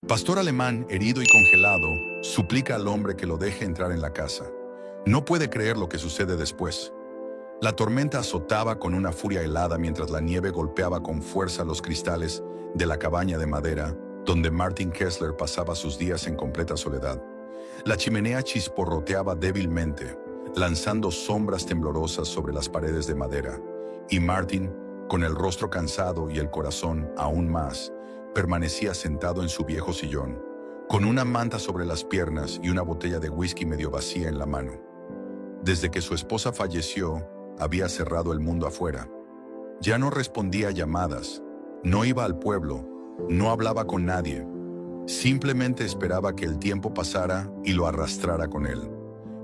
Pastor alemán, herido y congelado, suplica al hombre que lo deje entrar en la casa. No puede creer lo que sucede después. La tormenta azotaba con una furia helada mientras la nieve golpeaba con fuerza los cristales de la cabaña de madera, donde Martin Kessler pasaba sus días en completa soledad. La chimenea chisporroteaba débilmente, lanzando sombras temblorosas sobre las paredes de madera, y Martin, con el rostro cansado y el corazón aún más, permanecía sentado en su viejo sillón, con una manta sobre las piernas y una botella de whisky medio vacía en la mano. Desde que su esposa falleció, había cerrado el mundo afuera. Ya no respondía a llamadas, no iba al pueblo, no hablaba con nadie. Simplemente esperaba que el tiempo pasara y lo arrastrara con él.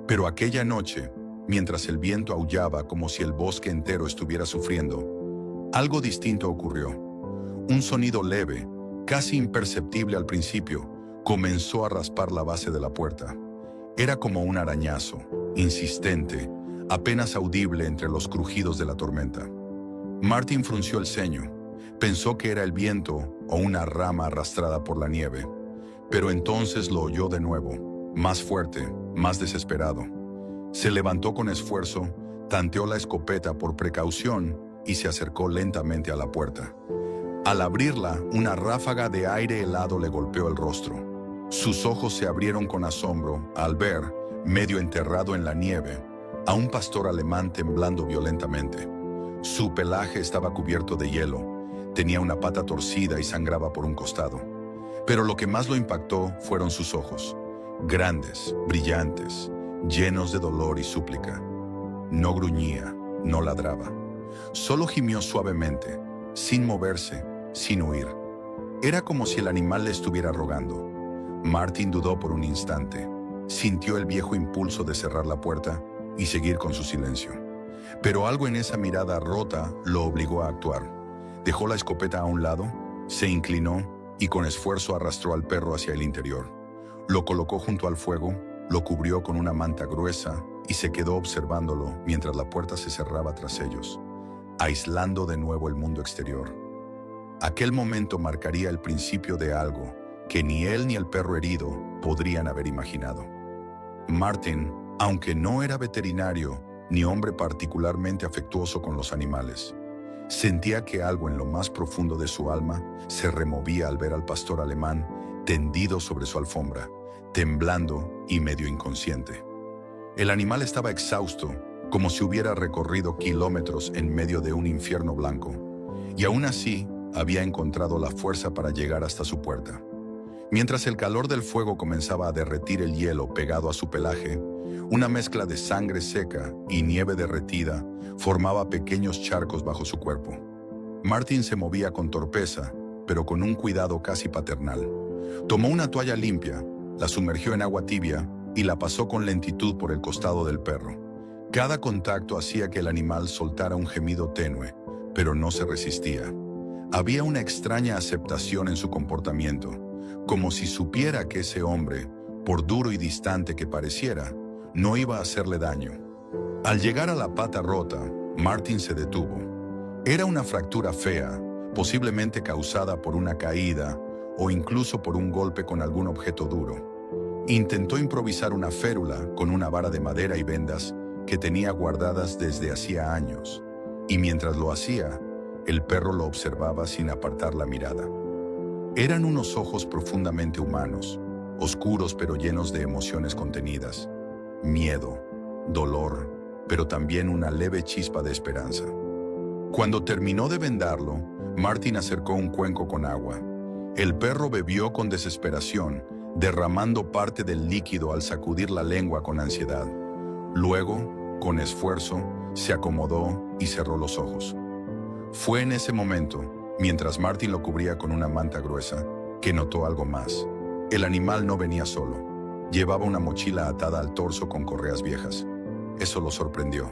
Pero aquella noche, mientras el viento aullaba como si el bosque entero estuviera sufriendo, algo distinto ocurrió. Un sonido leve, casi imperceptible al principio, comenzó a raspar la base de la puerta. Era como un arañazo, insistente, apenas audible entre los crujidos de la tormenta. Martin frunció el ceño. Pensó que era el viento o una rama arrastrada por la nieve. Pero entonces lo oyó de nuevo, más fuerte, más desesperado. Se levantó con esfuerzo, tanteó la escopeta por precaución y se acercó lentamente a la puerta. Al abrirla, una ráfaga de aire helado le golpeó el rostro. Sus ojos se abrieron con asombro al ver, medio enterrado en la nieve, a un pastor alemán temblando violentamente. Su pelaje estaba cubierto de hielo, tenía una pata torcida y sangraba por un costado. Pero lo que más lo impactó fueron sus ojos, grandes, brillantes, llenos de dolor y súplica. No gruñía, no ladraba. Solo gimió suavemente, sin moverse, sin huir. Era como si el animal le estuviera rogando. Martin dudó por un instante. Sintió el viejo impulso de cerrar la puerta y seguir con su silencio. Pero algo en esa mirada rota lo obligó a actuar. Dejó la escopeta a un lado, se inclinó y con esfuerzo arrastró al perro hacia el interior. Lo colocó junto al fuego, lo cubrió con una manta gruesa y se quedó observándolo mientras la puerta se cerraba tras ellos, aislando de nuevo el mundo exterior. Aquel momento marcaría el principio de algo que ni él ni el perro herido podrían haber imaginado. Martin, aunque no era veterinario ni hombre particularmente afectuoso con los animales, sentía que algo en lo más profundo de su alma se removía al ver al pastor alemán tendido sobre su alfombra, temblando y medio inconsciente. El animal estaba exhausto, como si hubiera recorrido kilómetros en medio de un infierno blanco, y aún así había encontrado la fuerza para llegar hasta su puerta. Mientras el calor del fuego comenzaba a derretir el hielo pegado a su pelaje, una mezcla de sangre seca y nieve derretida formaba pequeños charcos bajo su cuerpo. Martin se movía con torpeza, pero con un cuidado casi paternal. Tomó una toalla limpia, la sumergió en agua tibia y la pasó con lentitud por el costado del perro. Cada contacto hacía que el animal soltara un gemido tenue, pero no se resistía. Había una extraña aceptación en su comportamiento, como si supiera que ese hombre, por duro y distante que pareciera, no iba a hacerle daño. Al llegar a la pata rota, Martin se detuvo. Era una fractura fea, posiblemente causada por una caída o incluso por un golpe con algún objeto duro. Intentó improvisar una férula con una vara de madera y vendas que tenía guardadas desde hacía años, y mientras lo hacía, el perro lo observaba sin apartar la mirada. Eran unos ojos profundamente humanos, oscuros pero llenos de emociones contenidas, miedo, dolor, pero también una leve chispa de esperanza. Cuando terminó de vendarlo, Martin acercó un cuenco con agua. El perro bebió con desesperación, derramando parte del líquido al sacudir la lengua con ansiedad. Luego, con esfuerzo, se acomodó y cerró los ojos. Fue en ese momento, mientras Martin lo cubría con una manta gruesa, que notó algo más. El animal no venía solo. Llevaba una mochila atada al torso con correas viejas. Eso lo sorprendió.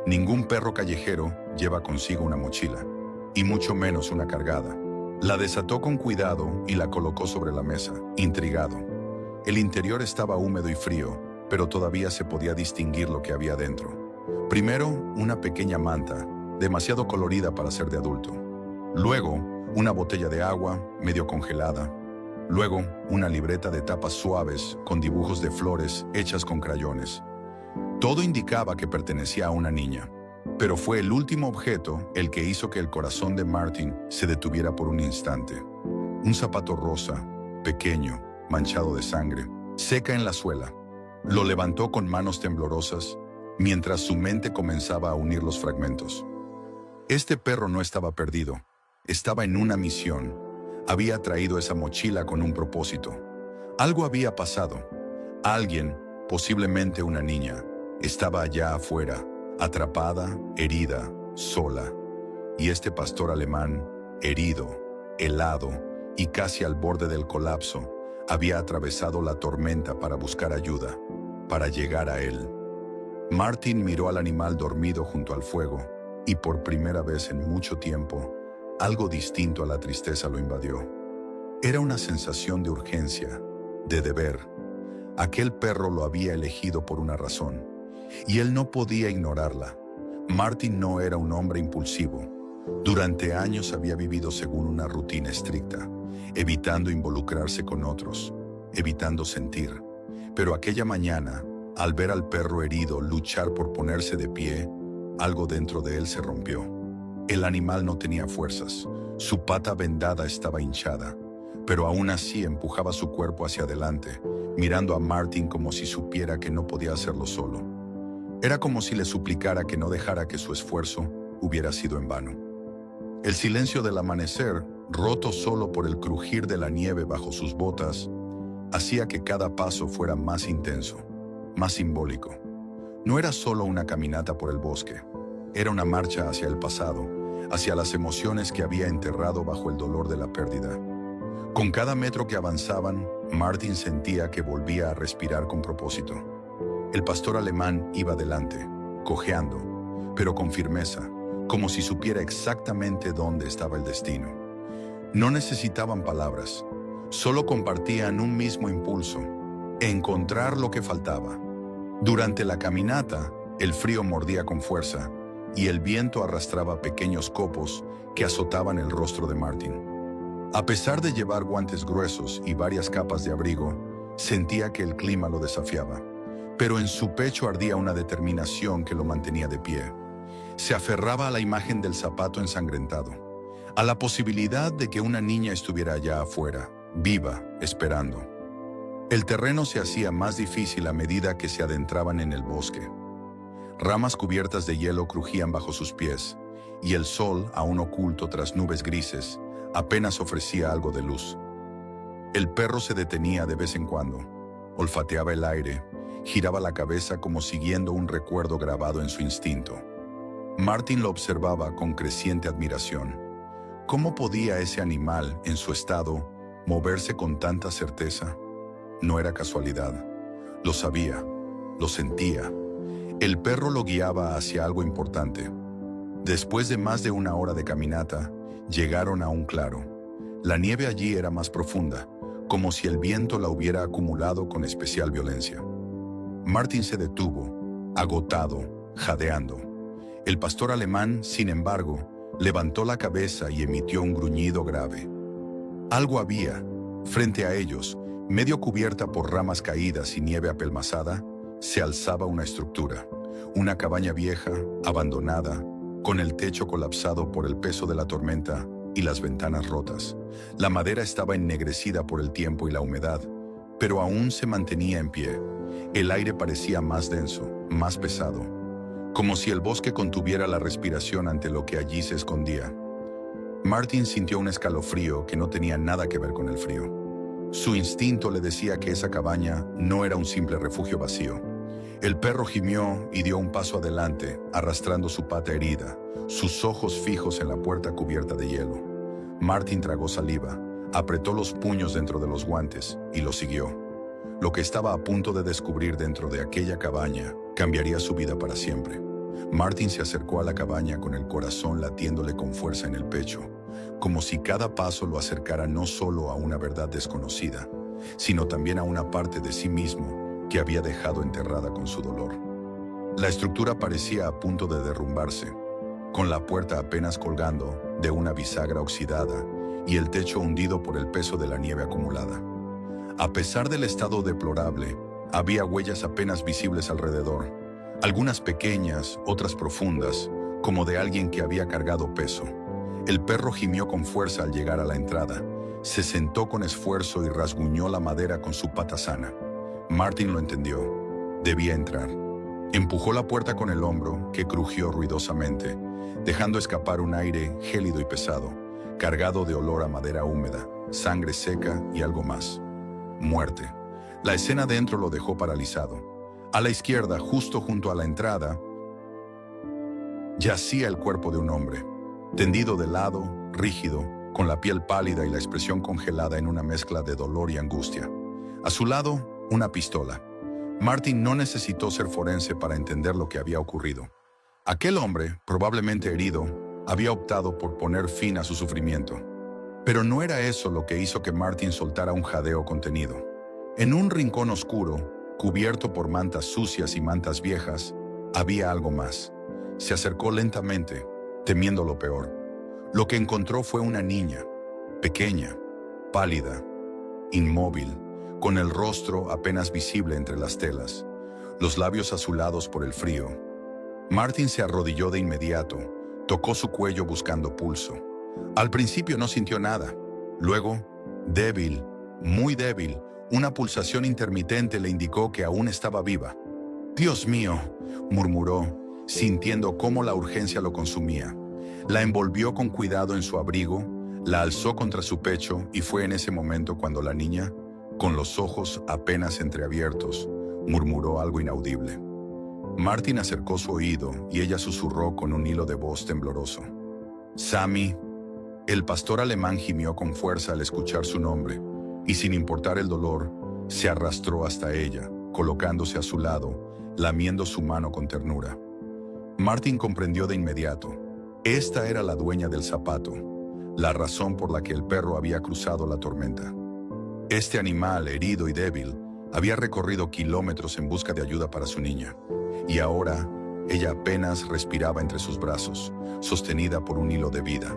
Ningún perro callejero lleva consigo una mochila, y mucho menos una cargada. La desató con cuidado y la colocó sobre la mesa, intrigado. El interior estaba húmedo y frío, pero todavía se podía distinguir lo que había dentro. Primero, una pequeña manta, demasiado colorida para ser de adulto. Luego, una botella de agua, medio congelada. Luego, una libreta de tapas suaves con dibujos de flores hechas con crayones. Todo indicaba que pertenecía a una niña, pero fue el último objeto el que hizo que el corazón de Martin se detuviera por un instante. Un zapato rosa, pequeño, manchado de sangre, seca en la suela. Lo levantó con manos temblorosas, mientras su mente comenzaba a unir los fragmentos. Este perro no estaba perdido, estaba en una misión. Había traído esa mochila con un propósito. Algo había pasado. Alguien, posiblemente una niña, estaba allá afuera, atrapada, herida, sola. Y este pastor alemán, herido, helado y casi al borde del colapso, había atravesado la tormenta para buscar ayuda, para llegar a él. Martin miró al animal dormido junto al fuego, y por primera vez en mucho tiempo, algo distinto a la tristeza lo invadió. Era una sensación de urgencia, de deber. Aquel perro lo había elegido por una razón, y él no podía ignorarla. Martin no era un hombre impulsivo. Durante años había vivido según una rutina estricta, evitando involucrarse con otros, evitando sentir. Pero aquella mañana, al ver al perro herido luchar por ponerse de pie, algo dentro de él se rompió. El animal no tenía fuerzas, su pata vendada estaba hinchada, pero aún así empujaba su cuerpo hacia adelante, mirando a Martin como si supiera que no podía hacerlo solo. Era como si le suplicara que no dejara que su esfuerzo hubiera sido en vano. El silencio del amanecer, roto solo por el crujir de la nieve bajo sus botas, hacía que cada paso fuera más intenso, más simbólico. No era solo una caminata por el bosque, era una marcha hacia el pasado, hacia las emociones que había enterrado bajo el dolor de la pérdida. Con cada metro que avanzaban, Martin sentía que volvía a respirar con propósito. El pastor alemán iba delante, cojeando, pero con firmeza, como si supiera exactamente dónde estaba el destino. No necesitaban palabras, solo compartían un mismo impulso: encontrar lo que faltaba. Durante la caminata, el frío mordía con fuerza y el viento arrastraba pequeños copos que azotaban el rostro de Martin. A pesar de llevar guantes gruesos y varias capas de abrigo, sentía que el clima lo desafiaba, pero en su pecho ardía una determinación que lo mantenía de pie. Se aferraba a la imagen del zapato ensangrentado, a la posibilidad de que una niña estuviera allá afuera, viva, esperando. El terreno se hacía más difícil a medida que se adentraban en el bosque. Ramas cubiertas de hielo crujían bajo sus pies, y el sol, aún oculto tras nubes grises, apenas ofrecía algo de luz. El perro se detenía de vez en cuando, olfateaba el aire, giraba la cabeza como siguiendo un recuerdo grabado en su instinto. Martin lo observaba con creciente admiración. ¿Cómo podía ese animal, en su estado, moverse con tanta certeza? No era casualidad. Lo sabía, lo sentía. El perro lo guiaba hacia algo importante. Después de más de una hora de caminata, llegaron a un claro. La nieve allí era más profunda, como si el viento la hubiera acumulado con especial violencia. Martin se detuvo, agotado, jadeando. El pastor alemán, sin embargo, levantó la cabeza y emitió un gruñido grave. Algo había. Frente a ellos, medio cubierta por ramas caídas y nieve apelmazada, se alzaba una estructura. Una cabaña vieja, abandonada, con el techo colapsado por el peso de la tormenta y las ventanas rotas. La madera estaba ennegrecida por el tiempo y la humedad, pero aún se mantenía en pie. El aire parecía más denso, más pesado, como si el bosque contuviera la respiración ante lo que allí se escondía. Martin sintió un escalofrío que no tenía nada que ver con el frío. Su instinto le decía que esa cabaña no era un simple refugio vacío. El perro gimió y dio un paso adelante, arrastrando su pata herida, sus ojos fijos en la puerta cubierta de hielo. Martin tragó saliva, apretó los puños dentro de los guantes y lo siguió. Lo que estaba a punto de descubrir dentro de aquella cabaña cambiaría su vida para siempre. Martin se acercó a la cabaña con el corazón latiéndole con fuerza en el pecho, como si cada paso lo acercara no solo a una verdad desconocida, sino también a una parte de sí mismo que había dejado enterrada con su dolor. La estructura parecía a punto de derrumbarse, con la puerta apenas colgando de una bisagra oxidada y el techo hundido por el peso de la nieve acumulada. A pesar del estado deplorable, había huellas apenas visibles alrededor, algunas pequeñas, otras profundas, como de alguien que había cargado peso. El perro gimió con fuerza al llegar a la entrada. Se sentó con esfuerzo y rasguñó la madera con su pata sana. Martin lo entendió. Debía entrar. Empujó la puerta con el hombro, que crujió ruidosamente, dejando escapar un aire gélido y pesado, cargado de olor a madera húmeda, sangre seca y algo más. Muerte. La escena dentro lo dejó paralizado. A la izquierda, justo junto a la entrada, yacía el cuerpo de un hombre, tendido de lado, rígido, con la piel pálida y la expresión congelada en una mezcla de dolor y angustia. A su lado, una pistola. Martin no necesitó ser forense para entender lo que había ocurrido. Aquel hombre, probablemente herido, había optado por poner fin a su sufrimiento. Pero no era eso lo que hizo que Martin soltara un jadeo contenido. En un rincón oscuro, cubierto por mantas sucias y mantas viejas, había algo más. Se acercó lentamente, temiendo lo peor. Lo que encontró fue una niña, pequeña, pálida, inmóvil, con el rostro apenas visible entre las telas, los labios azulados por el frío. Martin se arrodilló de inmediato, tocó su cuello buscando pulso. Al principio no sintió nada. Luego, débil, muy débil, una pulsación intermitente le indicó que aún estaba viva. «Dios mío», murmuró, sintiendo cómo la urgencia lo consumía. La envolvió con cuidado en su abrigo, la alzó contra su pecho y fue en ese momento cuando la niña, con los ojos apenas entreabiertos, murmuró algo inaudible. Martin acercó su oído y ella susurró con un hilo de voz tembloroso. «Sammy». El pastor alemán gimió con fuerza al escuchar su nombre y, sin importar el dolor, se arrastró hasta ella, colocándose a su lado, lamiendo su mano con ternura. Martin comprendió de inmediato. Esta era la dueña del zapato, la razón por la que el perro había cruzado la tormenta. Este animal, herido y débil, había recorrido kilómetros en busca de ayuda para su niña, y ahora ella apenas respiraba entre sus brazos, sostenida por un hilo de vida.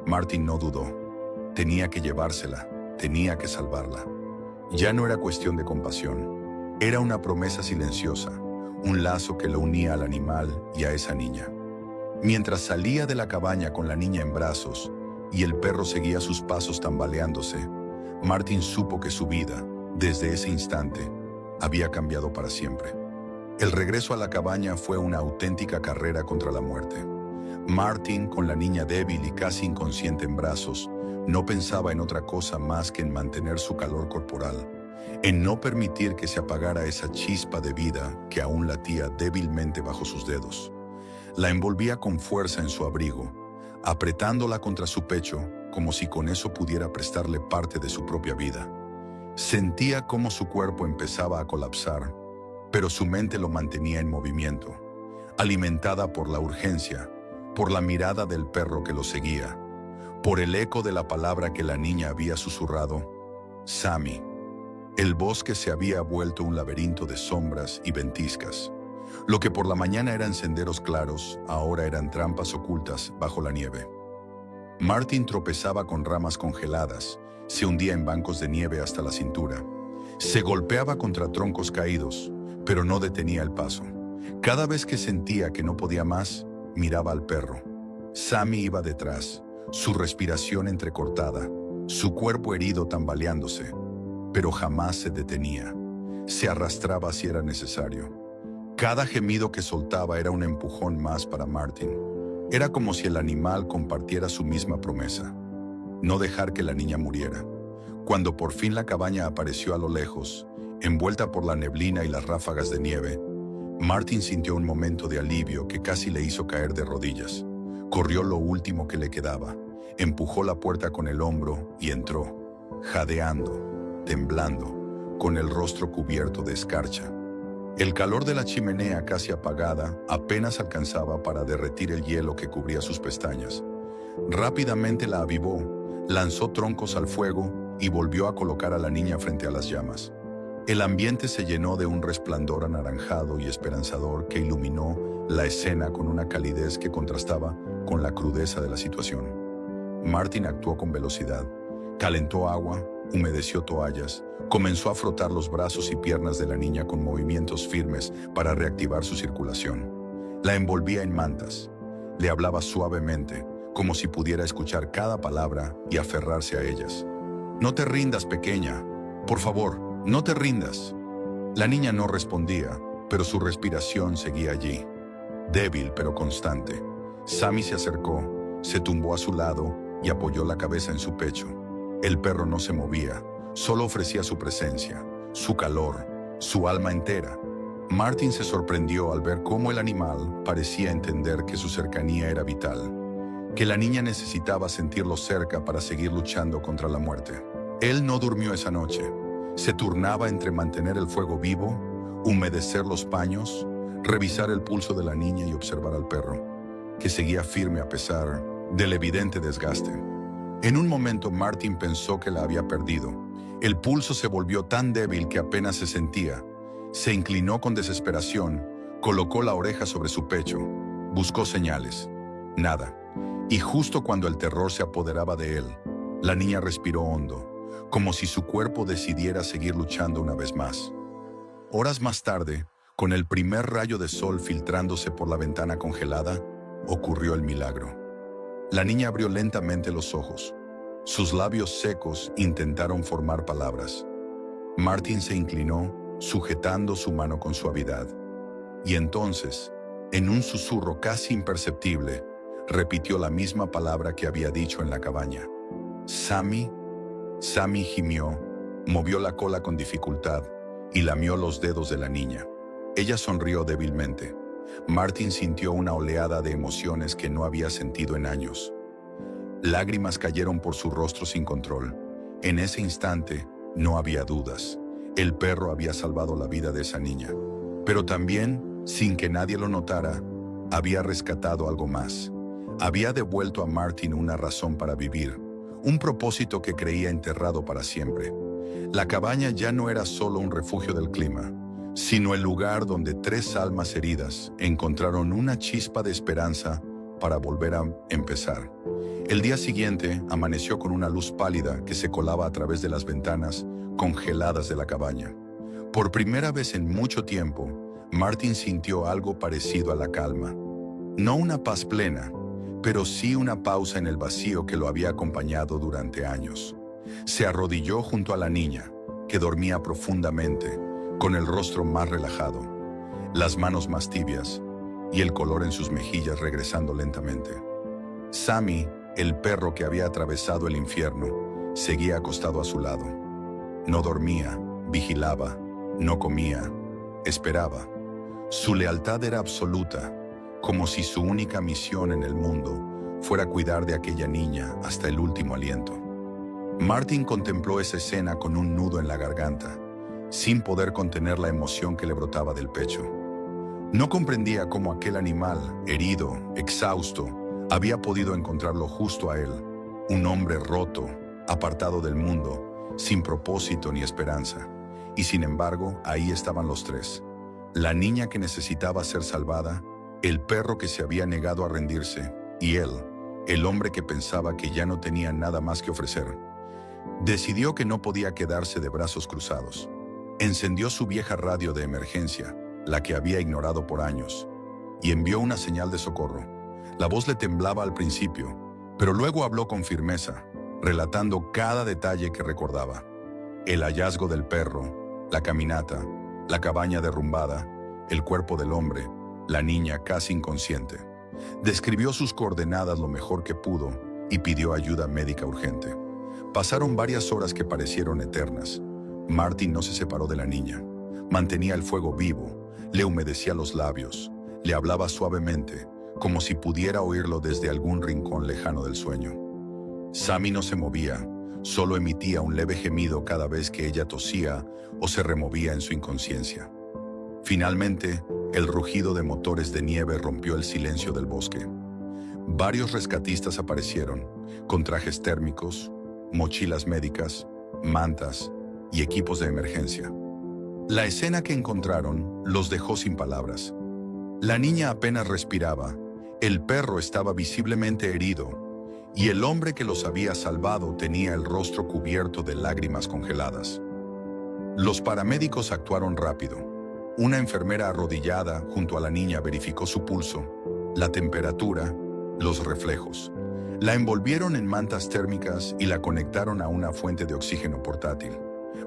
Martin no dudó. Tenía que llevársela, tenía que salvarla. Ya no era cuestión de compasión, era una promesa silenciosa, un lazo que lo unía al animal y a esa niña. Mientras salía de la cabaña con la niña en brazos y el perro seguía sus pasos tambaleándose, Martin supo que su vida, desde ese instante, había cambiado para siempre. El regreso a la cabaña fue una auténtica carrera contra la muerte. Martin, con la niña débil y casi inconsciente en brazos, no pensaba en otra cosa más que en mantener su calor corporal, en no permitir que se apagara esa chispa de vida que aún latía débilmente bajo sus dedos. La envolvía con fuerza en su abrigo, apretándola contra su pecho, como si con eso pudiera prestarle parte de su propia vida. Sentía cómo su cuerpo empezaba a colapsar, pero su mente lo mantenía en movimiento, alimentada por la urgencia, por la mirada del perro que lo seguía, por el eco de la palabra que la niña había susurrado: «Sammy». El bosque se había vuelto un laberinto de sombras y ventiscas. Lo que por la mañana eran senderos claros, ahora eran trampas ocultas bajo la nieve. Martin tropezaba con ramas congeladas, se hundía en bancos de nieve hasta la cintura. Se golpeaba contra troncos caídos, pero no detenía el paso. Cada vez que sentía que no podía más, miraba al perro. Sammy iba detrás, su respiración entrecortada, su cuerpo herido tambaleándose, pero jamás se detenía. Se arrastraba si era necesario. Cada gemido que soltaba era un empujón más para Martin. Era como si el animal compartiera su misma promesa: no dejar que la niña muriera. Cuando por fin la cabaña apareció a lo lejos, envuelta por la neblina y las ráfagas de nieve, Martin sintió un momento de alivio que casi le hizo caer de rodillas. Corrió lo último que le quedaba, empujó la puerta con el hombro y entró, jadeando, temblando, con el rostro cubierto de escarcha. El calor de la chimenea casi apagada apenas alcanzaba para derretir el hielo que cubría sus pestañas. Rápidamente la avivó, lanzó troncos al fuego y volvió a colocar a la niña frente a las llamas. El ambiente se llenó de un resplandor anaranjado y esperanzador que iluminó la escena con una calidez que contrastaba con la crudeza de la situación. Martin actuó con velocidad. Calentó agua, humedeció toallas, comenzó a frotar los brazos y piernas de la niña con movimientos firmes para reactivar su circulación. La envolvía en mantas. Le hablaba suavemente, como si pudiera escuchar cada palabra y aferrarse a ellas. «No te rindas, pequeña. Por favor, no te rindas». La niña no respondía, pero su respiración seguía allí, débil pero constante. Sammy se acercó, se tumbó a su lado y apoyó la cabeza en su pecho. El perro no se movía, solo ofrecía su presencia, su calor, su alma entera. Martin se sorprendió al ver cómo el animal parecía entender que su cercanía era vital, que la niña necesitaba sentirlo cerca para seguir luchando contra la muerte. Él no durmió esa noche. Se turnaba entre mantener el fuego vivo, humedecer los paños, revisar el pulso de la niña y observar al perro, que seguía firme a pesar del evidente desgaste. En un momento Martin pensó que la había perdido. El pulso se volvió tan débil que apenas se sentía. Se inclinó con desesperación, colocó la oreja sobre su pecho, buscó señales. Nada. Y justo cuando el terror se apoderaba de él, la niña respiró hondo, como si su cuerpo decidiera seguir luchando una vez más. Horas más tarde, con el primer rayo de sol filtrándose por la ventana congelada, ocurrió el milagro. La niña abrió lentamente los ojos. Sus labios secos intentaron formar palabras. Martin se inclinó, sujetando su mano con suavidad. Y entonces, en un susurro casi imperceptible, repitió la misma palabra que había dicho en la cabaña. «Sammy». Sammy gimió, movió la cola con dificultad y lamió los dedos de la niña. Ella sonrió débilmente. Martin sintió una oleada de emociones que no había sentido en años. Lágrimas cayeron por su rostro sin control. En ese instante, no había dudas. El perro había salvado la vida de esa niña. Pero también, sin que nadie lo notara, había rescatado algo más. Había devuelto a Martin una razón para vivir, un propósito que creía enterrado para siempre. La cabaña ya no era solo un refugio del clima, sino el lugar donde 3 almas heridas encontraron una chispa de esperanza para volver a empezar. El día siguiente amaneció con una luz pálida que se colaba a través de las ventanas congeladas de la cabaña. Por primera vez en mucho tiempo, Martin sintió algo parecido a la calma. No una paz plena, pero sí una pausa en el vacío que lo había acompañado durante años. Se arrodilló junto a la niña, que dormía profundamente, con el rostro más relajado, las manos más tibias y el color en sus mejillas regresando lentamente. Sammy, el perro que había atravesado el infierno, seguía acostado a su lado. No dormía, vigilaba, no comía, esperaba. Su lealtad era absoluta, como si su única misión en el mundo fuera cuidar de aquella niña hasta el último aliento. Martin contempló esa escena con un nudo en la garganta, sin poder contener la emoción que le brotaba del pecho. No comprendía cómo aquel animal, herido, exhausto, había podido encontrarlo justo a él, un hombre roto, apartado del mundo, sin propósito ni esperanza. Y sin embargo, ahí estaban los 3. La niña que necesitaba ser salvada, el perro que se había negado a rendirse, y él, el hombre que pensaba que ya no tenía nada más que ofrecer. Decidió que no podía quedarse de brazos cruzados. Encendió su vieja radio de emergencia, la que había ignorado por años, y envió una señal de socorro. La voz le temblaba al principio, pero luego habló con firmeza, relatando cada detalle que recordaba. El hallazgo del perro, la caminata, la cabaña derrumbada, el cuerpo del hombre, la niña casi inconsciente. Describió sus coordenadas lo mejor que pudo y pidió ayuda médica urgente. Pasaron varias horas que parecieron eternas. Martin no se separó de la niña. Mantenía el fuego vivo, le humedecía los labios, le hablaba suavemente, como si pudiera oírlo desde algún rincón lejano del sueño. Sammy no se movía, solo emitía un leve gemido cada vez que ella tosía o se removía en su inconsciencia. Finalmente, el rugido de motores de nieve rompió el silencio del bosque. Varios rescatistas aparecieron, con trajes térmicos, mochilas médicas, mantas y equipos de emergencia. La escena que encontraron los dejó sin palabras. La niña apenas respiraba, el perro estaba visiblemente herido, y el hombre que los había salvado tenía el rostro cubierto de lágrimas congeladas. Los paramédicos actuaron rápido. Una enfermera arrodillada junto a la niña verificó su pulso, la temperatura, los reflejos. La envolvieron en mantas térmicas y la conectaron a una fuente de oxígeno portátil.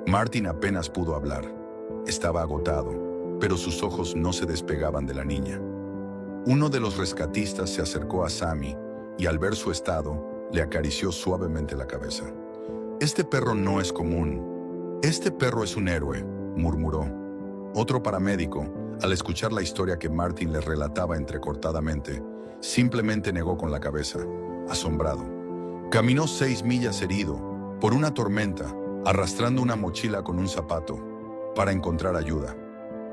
Martin apenas pudo hablar. Estaba agotado, pero sus ojos no se despegaban de la niña. Uno de los rescatistas se acercó a Sammy y al ver su estado, le acarició suavemente la cabeza. «Este perro no es común. Este perro es un héroe», murmuró. Otro paramédico, al escuchar la historia que Martin le relataba entrecortadamente, simplemente negó con la cabeza, asombrado. Caminó 6 millas herido, por una tormenta, arrastrando una mochila con un zapato, para encontrar ayuda.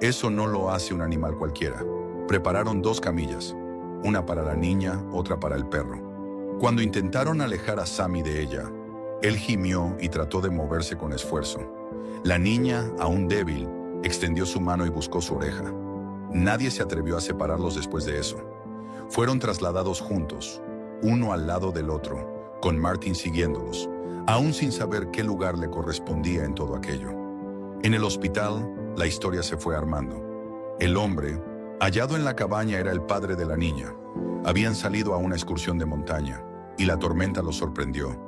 Eso no lo hace un animal cualquiera. Prepararon 2 camillas, una para la niña, otra para el perro. Cuando intentaron alejar a Sammy de ella, él gimió y trató de moverse con esfuerzo. La niña, aún débil, extendió su mano y buscó su oreja. Nadie se atrevió a separarlos después de eso. Fueron trasladados juntos, uno al lado del otro, con Martin siguiéndolos, aún sin saber qué lugar le correspondía en todo aquello. En el hospital, la historia se fue armando. El hombre, hallado en la cabaña, era el padre de la niña. Habían salido a una excursión de montaña, y la tormenta los sorprendió.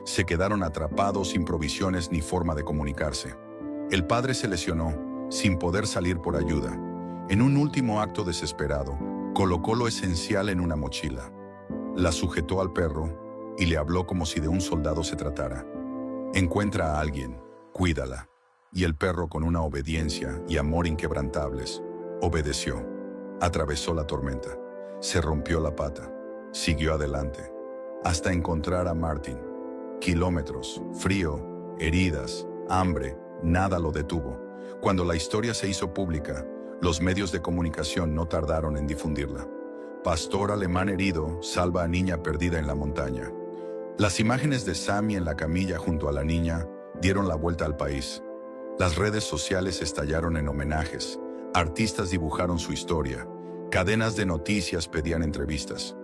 Se quedaron atrapados sin provisiones ni forma de comunicarse. El padre se lesionó, sin poder salir por ayuda. En un último acto desesperado, colocó lo esencial en una mochila. La sujetó al perro y le habló como si de un soldado se tratara. «Encuentra a alguien, cuídala». Y el perro, con una obediencia y amor inquebrantables, obedeció. Atravesó la tormenta, se rompió la pata, siguió adelante, hasta encontrar a Martin. Kilómetros, frío, heridas, hambre, nada lo detuvo. Cuando la historia se hizo pública, los medios de comunicación no tardaron en difundirla. Pastor alemán herido salva a niña perdida en la montaña. Las imágenes de Sammy en la camilla junto a la niña dieron la vuelta al país. Las redes sociales estallaron en homenajes, artistas dibujaron su historia, cadenas de noticias pedían entrevistas.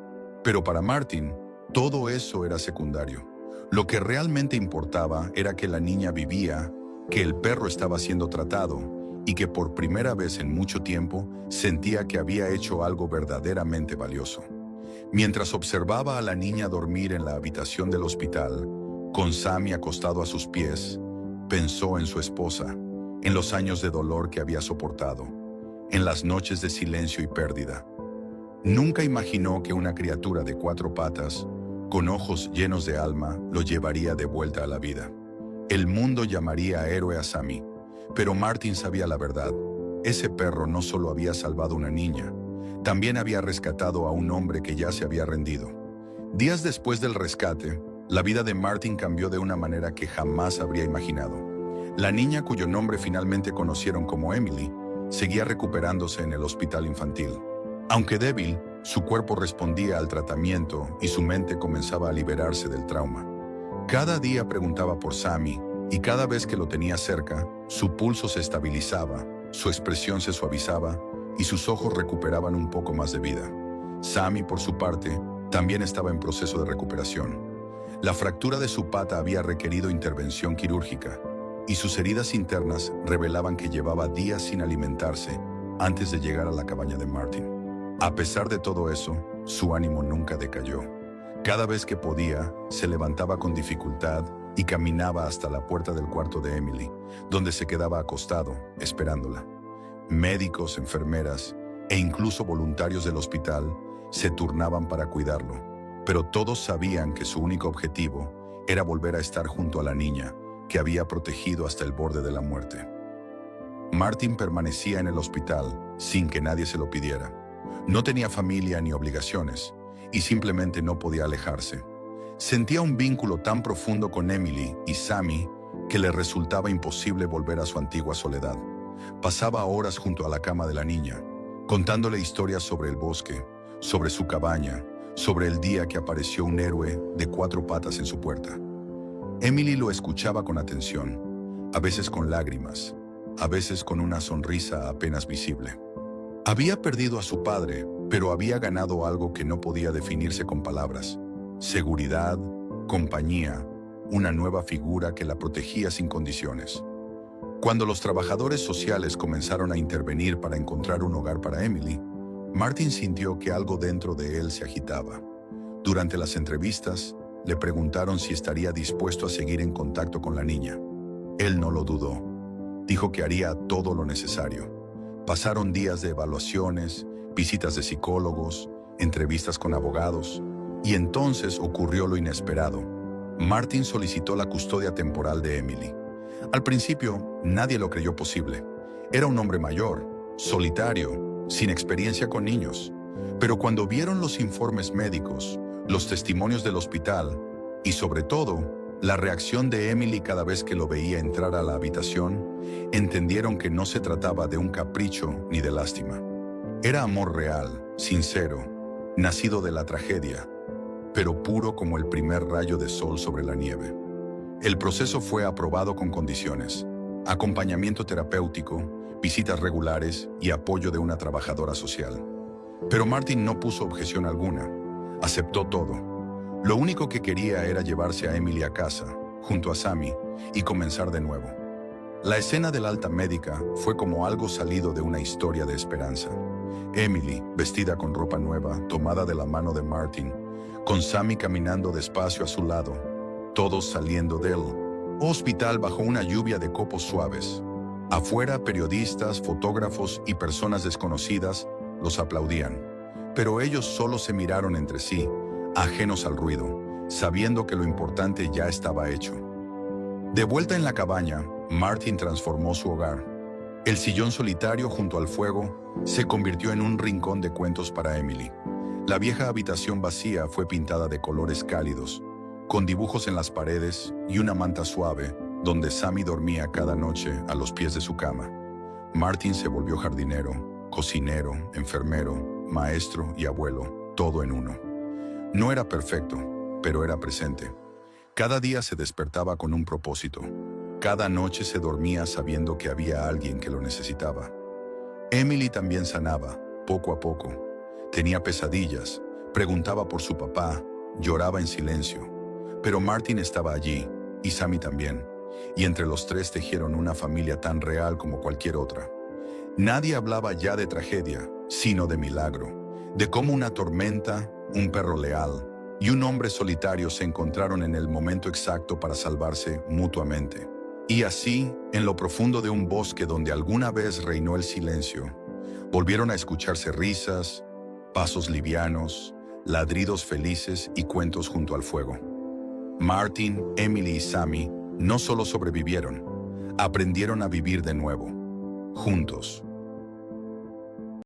Pero para Martin, todo eso era secundario. Lo que realmente importaba era que la niña vivía, que el perro estaba siendo tratado y que por primera vez en mucho tiempo sentía que había hecho algo verdaderamente valioso. Mientras observaba a la niña dormir en la habitación del hospital, con Sammy acostado a sus pies, pensó en su esposa, en los años de dolor que había soportado, en las noches de silencio y pérdida. Nunca imaginó que una criatura de 4 patas, con ojos llenos de alma, lo llevaría de vuelta a la vida. El mundo llamaría héroe a Sammy, pero Martin sabía la verdad. Ese perro no solo había salvado a una niña, también había rescatado a un hombre que ya se había rendido. Días después del rescate, la vida de Martin cambió de una manera que jamás habría imaginado. La niña, cuyo nombre finalmente conocieron como Emily, seguía recuperándose en el hospital infantil. Aunque débil, su cuerpo respondía al tratamiento y su mente comenzaba a liberarse del trauma. Cada día preguntaba por Sammy, y cada vez que lo tenía cerca, su pulso se estabilizaba, su expresión se suavizaba y sus ojos recuperaban un poco más de vida. Sammy, por su parte, también estaba en proceso de recuperación. La fractura de su pata había requerido intervención quirúrgica, y sus heridas internas revelaban que llevaba días sin alimentarse antes de llegar a la cabaña de Martin. A pesar de todo eso, su ánimo nunca decayó. Cada vez que podía, se levantaba con dificultad y caminaba hasta la puerta del cuarto de Emily, donde se quedaba acostado, esperándola. Médicos, enfermeras e incluso voluntarios del hospital se turnaban para cuidarlo, pero todos sabían que su único objetivo era volver a estar junto a la niña, que había protegido hasta el borde de la muerte. Martin permanecía en el hospital sin que nadie se lo pidiera. No tenía familia ni obligaciones, y simplemente no podía alejarse. Sentía un vínculo tan profundo con Emily y Sammy que le resultaba imposible volver a su antigua soledad. Pasaba horas junto a la cama de la niña, contándole historias sobre el bosque, sobre su cabaña, sobre el día que apareció un héroe de 4 patas en su puerta. Emily lo escuchaba con atención, a veces con lágrimas, a veces con una sonrisa apenas visible. Había perdido a su padre, pero había ganado algo que no podía definirse con palabras: seguridad, compañía, una nueva figura que la protegía sin condiciones. Cuando los trabajadores sociales comenzaron a intervenir para encontrar un hogar para Emily, Martin sintió que algo dentro de él se agitaba. Durante las entrevistas, le preguntaron si estaría dispuesto a seguir en contacto con la niña. Él no lo dudó. Dijo que haría todo lo necesario. Pasaron días de evaluaciones, visitas de psicólogos, entrevistas con abogados, y entonces ocurrió lo inesperado. Martin solicitó la custodia temporal de Emily. Al principio, nadie lo creyó posible. Era un hombre mayor, solitario, sin experiencia con niños. Pero cuando vieron los informes médicos, los testimonios del hospital y, sobre todo, la reacción de Emily cada vez que lo veía entrar a la habitación, entendieron que no se trataba de un capricho ni de lástima. Era amor real, sincero, nacido de la tragedia, pero puro como el primer rayo de sol sobre la nieve. El proceso fue aprobado con condiciones: acompañamiento terapéutico, visitas regulares y apoyo de una trabajadora social. Pero Martin no puso objeción alguna. Aceptó todo. Lo único que quería era llevarse a Emily a casa, junto a Sammy, y comenzar de nuevo. La escena del alta médica fue como algo salido de una historia de esperanza. Emily, vestida con ropa nueva, tomada de la mano de Martin, con Sammy caminando despacio a su lado, todos saliendo del hospital bajo una lluvia de copos suaves. Afuera, periodistas, fotógrafos y personas desconocidas los aplaudían, pero ellos solo se miraron entre sí, ajenos al ruido, sabiendo que lo importante ya estaba hecho. De vuelta en la cabaña, Martin transformó su hogar. El sillón solitario junto al fuego se convirtió en un rincón de cuentos para Emily. La vieja habitación vacía fue pintada de colores cálidos, con dibujos en las paredes y una manta suave, donde Sammy dormía cada noche a los pies de su cama. Martin se volvió jardinero, cocinero, enfermero, maestro y abuelo, todo en uno. No era perfecto, pero era presente. Cada día se despertaba con un propósito. Cada noche se dormía sabiendo que había alguien que lo necesitaba. Emily también sanaba, poco a poco. Tenía pesadillas, preguntaba por su papá, lloraba en silencio. Pero Martin estaba allí, y Sammy también, y entre los tres tejieron una familia tan real como cualquier otra. Nadie hablaba ya de tragedia, sino de milagro, de cómo una tormenta, un perro leal y un hombre solitario se encontraron en el momento exacto para salvarse mutuamente. Y así, en lo profundo de un bosque donde alguna vez reinó el silencio, volvieron a escucharse risas, pasos livianos, ladridos felices y cuentos junto al fuego. Martin, Emily y Sammy no solo sobrevivieron, aprendieron a vivir de nuevo, juntos.